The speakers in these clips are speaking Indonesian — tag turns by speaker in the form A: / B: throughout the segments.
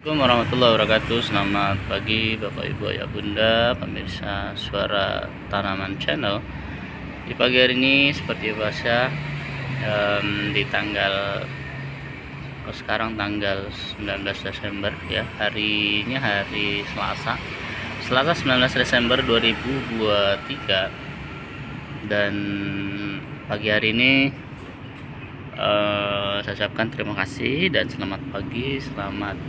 A: Assalamualaikum warahmatullahi wabarakatuh. Selamat pagi Bapak Ibu Ayah Bunda, pemirsa Suara Tanaman Channel. Di pagi hari ini seperti biasa, di sekarang tanggal 19 Desember ya. Harinya hari Selasa. Selasa 19 Desember 2023. Dan pagi hari ini saya ucapkan terima kasih dan selamat pagi, selamat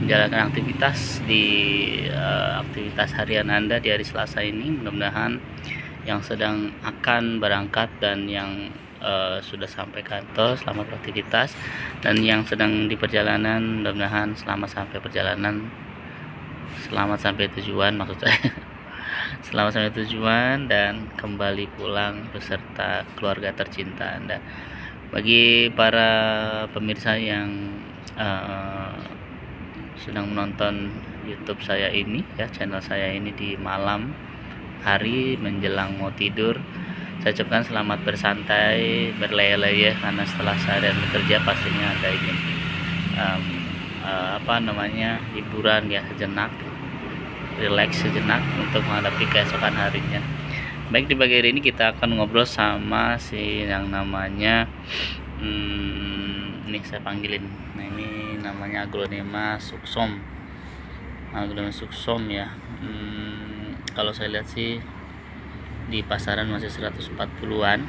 A: menjalankan aktivitas di aktivitas harian Anda di hari Selasa ini. Mudah-mudahan yang sedang akan berangkat dan yang sudah sampai kantor selamat beraktivitas, dan yang sedang di perjalanan mudah-mudahan selamat sampai perjalanan, selamat sampai tujuan maksud saya. Selamat sampai tujuan dan kembali pulang beserta keluarga tercinta Anda. Bagi para pemirsa yang sedang menonton YouTube saya ini ya, channel saya ini di malam hari menjelang mau tidur, saya ucapkan selamat bersantai, berleyeh-leyeh, karena setelah seharian bekerja pastinya ada ingin hiburan ya, sejenak, relax sejenak untuk menghadapi keesokan harinya. Baik, di pagi hari ini kita akan ngobrol sama si yang namanya ini saya panggilin. Nah, ini namanya Aglonema sucsom. Aglonema sucsom ya. Kalau saya lihat sih di pasaran masih 140-an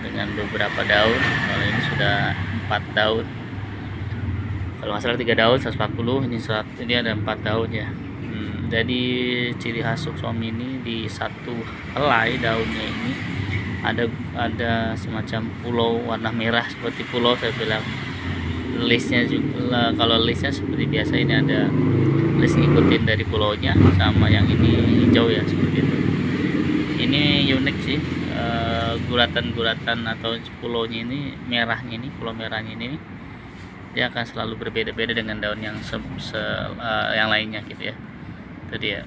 A: dengan beberapa daun. Kalau ini sudah 4 daun. Kalau nggak salah 3 daun 140, ini ada 4 daun ya. Jadi ciri khas sucsom ini di satu helai daunnya ini ada semacam pulau warna merah, seperti pulau saya bilang. Listnya juga, kalau listnya seperti biasa ini ada list ngikutin dari pulaunya, sama yang ini hijau ya, seperti itu. Ini unik sih, guratan-guratan atau pulaunya ini merahnya, ini pulau merahnya ini dia akan selalu berbeda-beda dengan daun yang yang lainnya gitu ya. Itu dia,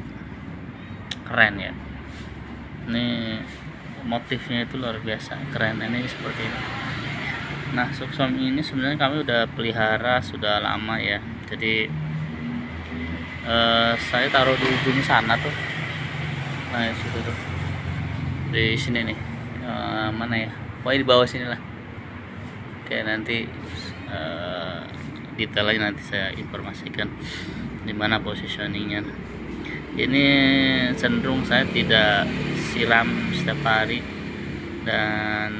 A: keren ya. Ini motifnya itu luar biasa keren, ini seperti ini. Nah, sucsom ini sebenarnya kami udah pelihara sudah lama ya. Jadi saya taruh di ujung sana tuh. Nah, situ tuh, di sini nih, mana ya, pokoknya di bawah sini lah. Oke, nanti detailnya nanti saya informasikan di mana positioningnya. Ini cenderung saya tidak siram setiap hari, dan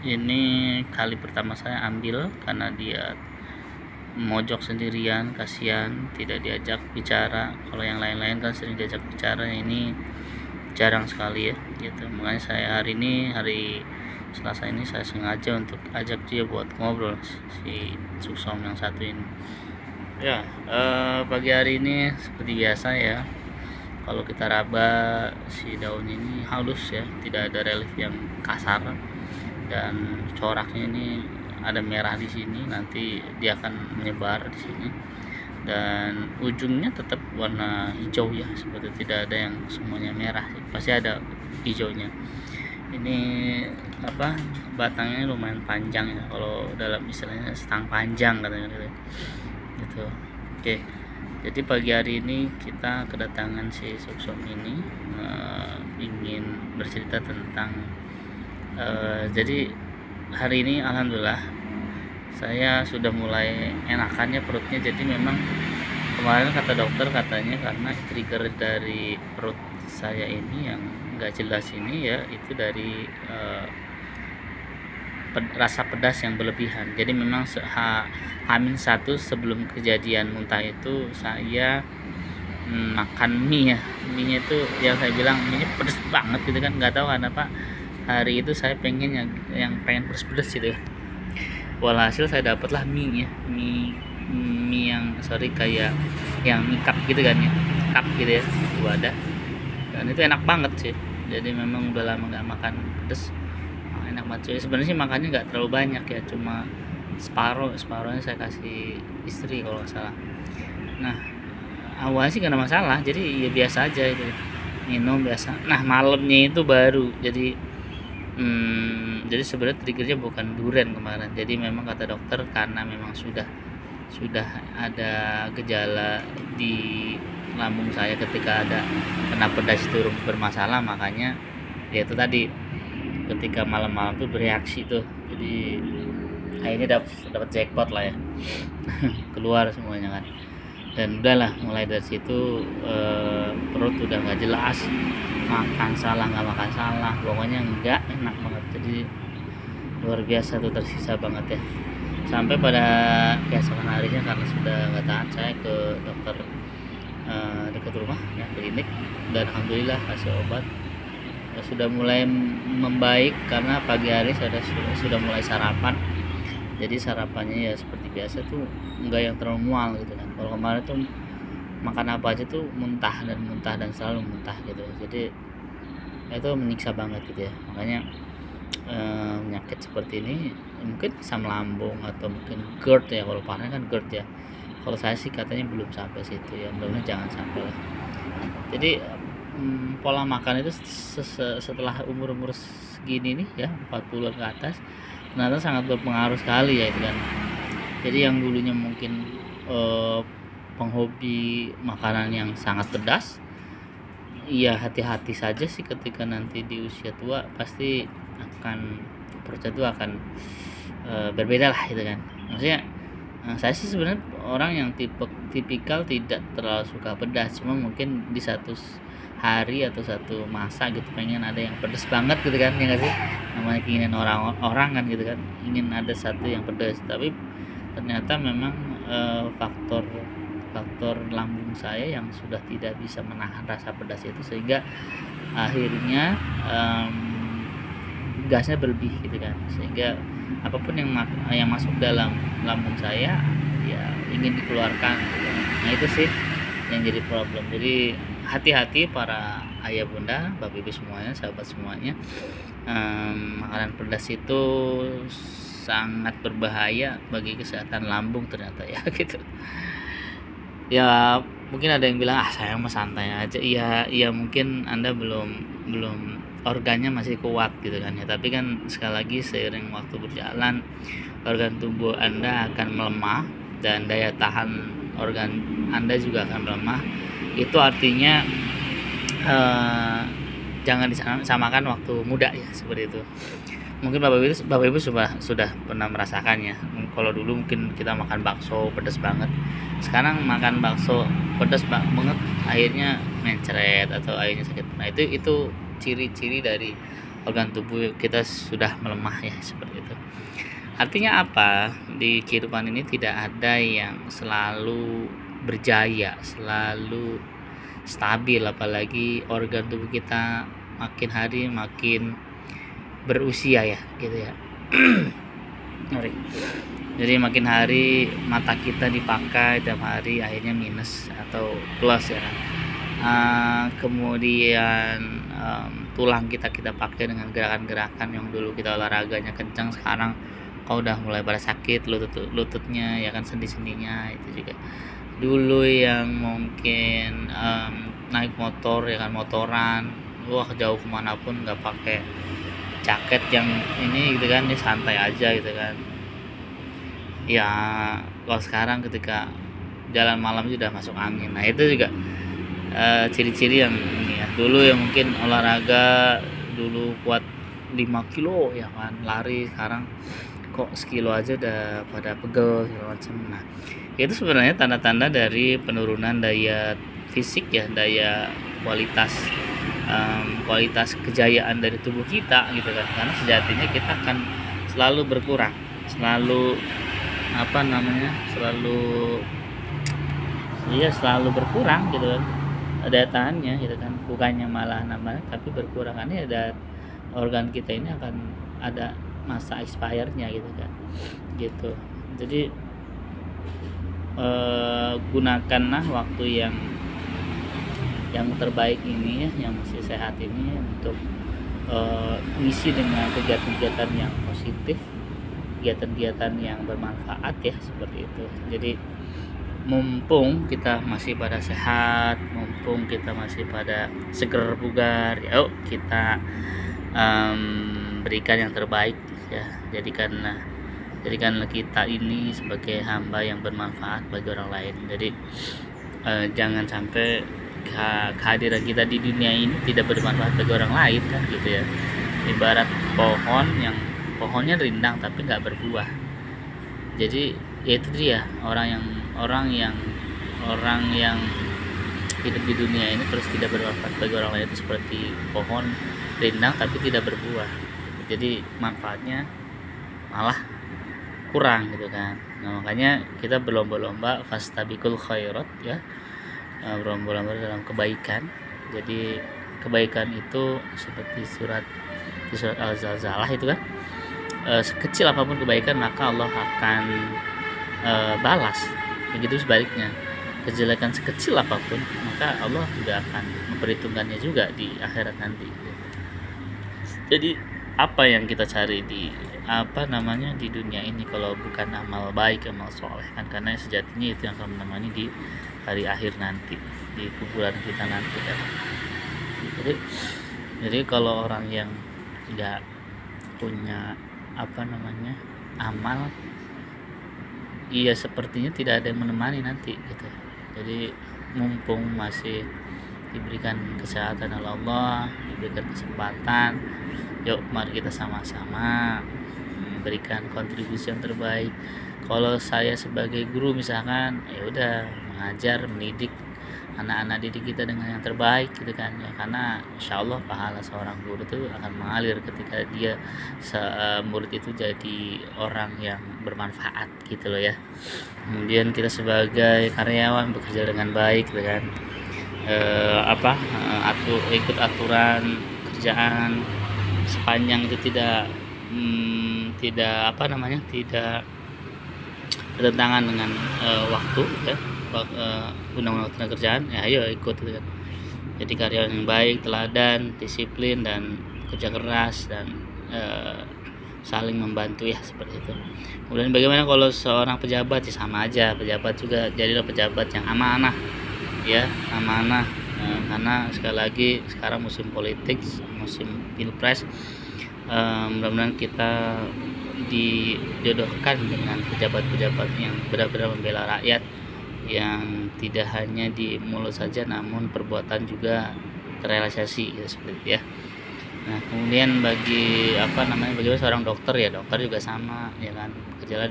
A: ini kali pertama saya ambil karena dia mojok sendirian, kasihan tidak diajak bicara. Kalau yang lain-lain kan sering diajak bicara, ini jarang sekali ya gitu. Makanya saya hari ini, hari Selasa ini, saya sengaja untuk ajak dia buat ngobrol, si sucsom yang satu ini ya. Pagi hari ini seperti biasa ya, kalau kita raba si daun ini halus ya, tidak ada relief yang kasar, dan coraknya ini ada merah di sini, nanti dia akan menyebar di sini, dan ujungnya tetap warna hijau ya, seperti tidak ada yang semuanya merah, pasti ada hijaunya. Ini batangnya lumayan panjang ya, kalau dalam istilahnya setang panjang katanya gitu. Oke, jadi pagi hari ini kita kedatangan si sucsom ini, ingin bercerita tentang jadi hari ini alhamdulillah saya sudah mulai enakannya perutnya. Jadi memang kemarin kata dokter, katanya karena trigger dari perut saya ini yang nggak jelas ini ya, itu dari rasa pedas yang berlebihan. Jadi memang Hamin 1 sebelum kejadian muntah itu saya makan mie ya. Mie nya itu yang saya bilang mie nya pedas banget gitu kan, nggak tahu kenapa hari itu saya pengen yang pengen pedas gitu ya. Walhasil saya dapatlah mie ya, mie yang kayak yang mie cup gitu kan ya, cup gitu ya, wadah, dan itu enak banget sih. Jadi memang udah lama nggak makan pedas, enak banget. Sebenarnya sih makannya nggak terlalu banyak ya, cuma separuhnya saya kasih istri kalau nggak salah. Nah, awalnya sih nggak ada masalah, jadi ya biasa aja itu, minum biasa. Nah, malamnya itu baru jadi sebenarnya triggernya bukan durian kemarin. Jadi memang kata dokter karena memang sudah sudah ada gejala di lambung saya ketika ada kena pedas itu bermasalah, makanya ya itu tadi ketika malam-malam tuh bereaksi tuh, jadi akhirnya dapat jackpot lah ya. Keluar semuanya kan, dan udahlah mulai dari situ perut udah nggak jelas, makan salah nggak makan salah, pokoknya nggak enak banget. Jadi luar biasa tuh, tersisa banget ya, sampai pada keesokan harinya karena sudah nggak tahan, saya ke dokter dekat rumah ya, klinik, dan alhamdulillah kasih obat. Sudah mulai membaik karena pagi hari sudah mulai sarapan. Jadi sarapannya ya seperti biasa tuh, enggak yang terlalu mual gitu kan. Kalau kemarin tuh makan apa aja tuh muntah dan selalu muntah gitu. Jadi itu menyiksa banget gitu ya. Makanya penyakit seperti ini mungkin asam lambung atau mungkin GERD ya, kalau parah kan GERD ya. Kalau saya sih katanya belum sampai situ ya, mudah-mudahan jangan sampai lah. Jadi pola makan itu setelah umur segini nih ya, 40 ke atas, ternyata sangat berpengaruh sekali ya itu kan. Jadi yang dulunya mungkin penghobi makanan yang sangat pedas, ya hati-hati saja sih, ketika nanti di usia tua pasti akan perut itu akan berbeda lah gitu kan. Maksudnya saya sih sebenarnya orang yang tipikal tidak terlalu suka pedas, cuma mungkin di satu hari atau satu masa gitu pengen ada yang pedas banget gitu kan, ya nggak sih, namanya keinginan orang kan gitu kan, ingin ada satu yang pedas. Tapi ternyata memang faktor lambung saya yang sudah tidak bisa menahan rasa pedas itu, sehingga akhirnya gasnya berlebih gitu kan, sehingga apapun yang masuk dalam lambung saya ya ingin dikeluarkan gitu. Nah itu sih yang jadi problem. Jadi hati-hati para ayah bunda, bapak ibu semuanya, sahabat semuanya, makanan pedas itu sangat berbahaya bagi kesehatan lambung ternyata ya gitu. Ya mungkin ada yang bilang saya mah santai aja, iya mungkin Anda belum organnya masih kuat gitu kan ya, tapi kan sekali lagi seiring waktu berjalan organ tubuh Anda akan melemah dan daya tahan organ Anda juga akan melemah. Itu artinya jangan disamakan waktu muda ya, seperti itu. Mungkin bapak ibu sudah pernah merasakannya. Kalau dulu mungkin kita makan bakso pedas banget, sekarang makan bakso pedas banget akhirnya mencret atau akhirnya sakit. Nah itu ciri-ciri dari organ tubuh kita sudah melemah ya, seperti itu. Artinya apa? Di kehidupan ini tidak ada yang selalu berjaya, selalu stabil, apalagi organ tubuh kita makin hari makin berusia ya gitu ya. Jadi makin hari mata kita dipakai, tiap hari akhirnya minus atau plus ya. Kemudian tulang kita pakai dengan gerakan-gerakan yang dulu kita olahraganya kencang, sekarang kau udah mulai pada sakit lututnya ya kan, sendi-sendinya itu juga. Dulu yang mungkin naik motor ya kan, motoran wah jauh kemanapun nggak pakai jaket yang ini gitu kan, dia santai aja gitu kan ya. Kalau sekarang ketika jalan malam sudah masuk angin. Nah itu juga ciri-ciri yang ini ya. Dulu ya mungkin olahraga dulu kuat 5 kilo ya kan, lari, sekarang kok sekilo aja udah pada pegel segala macam. Nah itu sebenarnya tanda-tanda dari penurunan daya fisik ya, daya kualitas kejayaan dari tubuh kita gitu kan. Karena sejatinya kita akan selalu berkurang, selalu berkurang gitu kan daya tahannya gitu kan, bukannya malah nambah tapi berkurang, karena ada organ kita ini akan ada masa expirednya gitu kan gitu. Jadi gunakanlah waktu yang terbaik ini ya, yang masih sehat ini untuk isi dengan kegiatan-kegiatan yang positif, kegiatan-kegiatan yang bermanfaat ya, seperti itu. Jadi mumpung kita masih pada sehat, mumpung kita masih pada seger bugar, yuk kita berikan yang terbaik ya. Jadikanlah jadikanlah kita ini sebagai hamba yang bermanfaat bagi orang lain. Jadi jangan sampai kehadiran kita di dunia ini tidak bermanfaat bagi orang lain kan gitu ya. Ibarat pohon yang pohonnya rindang tapi nggak berbuah. Jadi ya itu dia orang yang hidup di dunia ini terus tidak bermanfaat bagi orang lain itu seperti pohon rindang tapi tidak berbuah. Jadi manfaatnya malah kurang gitu kan. Nah, makanya kita berlomba-lomba fastabiqul khairat ya, berlomba-lomba dalam kebaikan. Jadi kebaikan itu seperti di surat Al-Zalzalah itu kan, sekecil apapun kebaikan maka Allah akan balas. Begitu sebaliknya, kejelekan sekecil apapun maka Allah juga akan memperhitungkannya juga di akhirat nanti. Jadi apa yang kita cari di di dunia ini kalau bukan amal baik, amal soleh kan, karena sejatinya itu yang akan menemani di hari akhir nanti, di kuburan kita nanti kan. Jadi kalau orang yang tidak punya amal, iya sepertinya tidak ada yang menemani nanti gitu. Jadi mumpung masih diberikan kesehatan oleh Allah, diberikan kesempatan, yuk mari kita sama-sama memberikan kontribusi yang terbaik. Kalau saya sebagai guru misalkan, ya udah mengajar, mendidik anak-anak didik kita dengan yang terbaik gitu kan ya, karena insya Allah pahala seorang guru itu akan mengalir ketika dia murid itu jadi orang yang bermanfaat gitu loh ya. Kemudian kita sebagai karyawan bekerja dengan baik gitu kan, ikut aturan kerjaan sepanjang itu tidak bertentangan dengan waktu ya, undang-undang tenaga kerjaan ya, ayo ikut gitu kan. Jadi karyawan yang baik, teladan, disiplin dan kerja keras dan saling membantu ya, seperti itu. Kemudian bagaimana kalau seorang pejabat? Ya sama aja, pejabat juga jadilah pejabat yang amanah ya, amanah. Karena sekali lagi sekarang musim politik, musim pilpres, mudah-mudahan kita dijodohkan dengan pejabat-pejabat yang benar-benar membela rakyat, yang tidak hanya di mulut saja namun perbuatan juga terrealisasi ya, seperti itu ya. Nah kemudian bagaimana seorang dokter ya, dokter juga sama ya kan, bekerjalah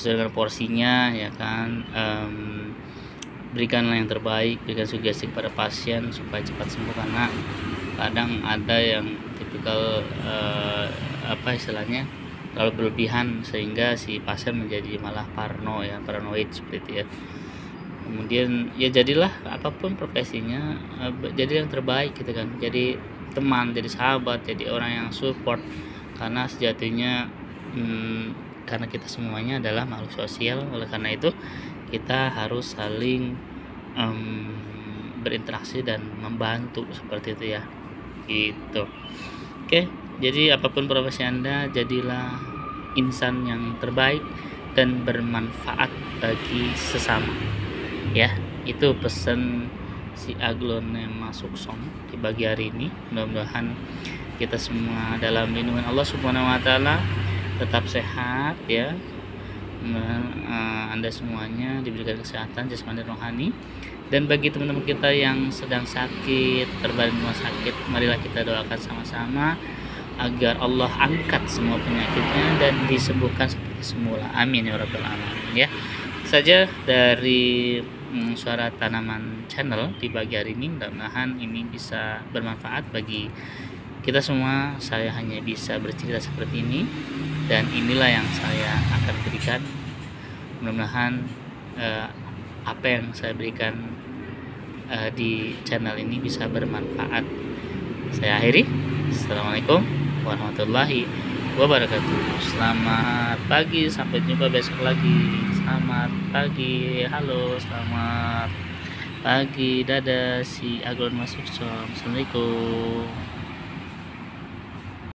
A: sesuai dengan porsinya ya kan. Berikanlah yang terbaik, berikan sugesti kepada pasien supaya cepat sembuh, karena kadang ada yang tipikal terlalu berlebihan sehingga si pasien menjadi malah paranoid seperti itu ya. Kemudian ya jadilah apapun profesinya, jadi yang terbaik gitu kan, jadi teman, jadi sahabat, jadi orang yang support, karena sejatinya karena kita semuanya adalah makhluk sosial, oleh karena itu kita harus saling berinteraksi dan membantu seperti itu ya gitu. Oke, jadi apapun profesi Anda, jadilah insan yang terbaik dan bermanfaat bagi sesama ya. Itu pesan si Aglonema Suksom di pagi hari ini. Mudah-mudahan kita semua dalam lindungan Allah Subhanahu wa taala tetap sehat ya. Anda semuanya diberikan kesehatan jasmani dan rohani. Dan bagi teman-teman kita yang sedang sakit, terbaring rumah sakit, marilah kita doakan sama-sama agar Allah angkat semua penyakitnya dan disembuhkan seperti semula. Amin ya rabbal alamin ya. Saja dari Suara Tanaman Channel di pagi hari ini, mudah-mudahan ini bisa bermanfaat bagi kita semua. Saya hanya bisa bercerita seperti ini dan inilah yang saya akan berikan. Mudah-mudahan apa yang saya berikan di channel ini bisa bermanfaat. Saya akhiri. Assalamualaikum warahmatullahi wabarakatuh. Selamat pagi, sampai jumpa besok lagi. Selamat pagi, halo, selamat pagi, dadah si Aglonema Suksom. Assalamualaikum.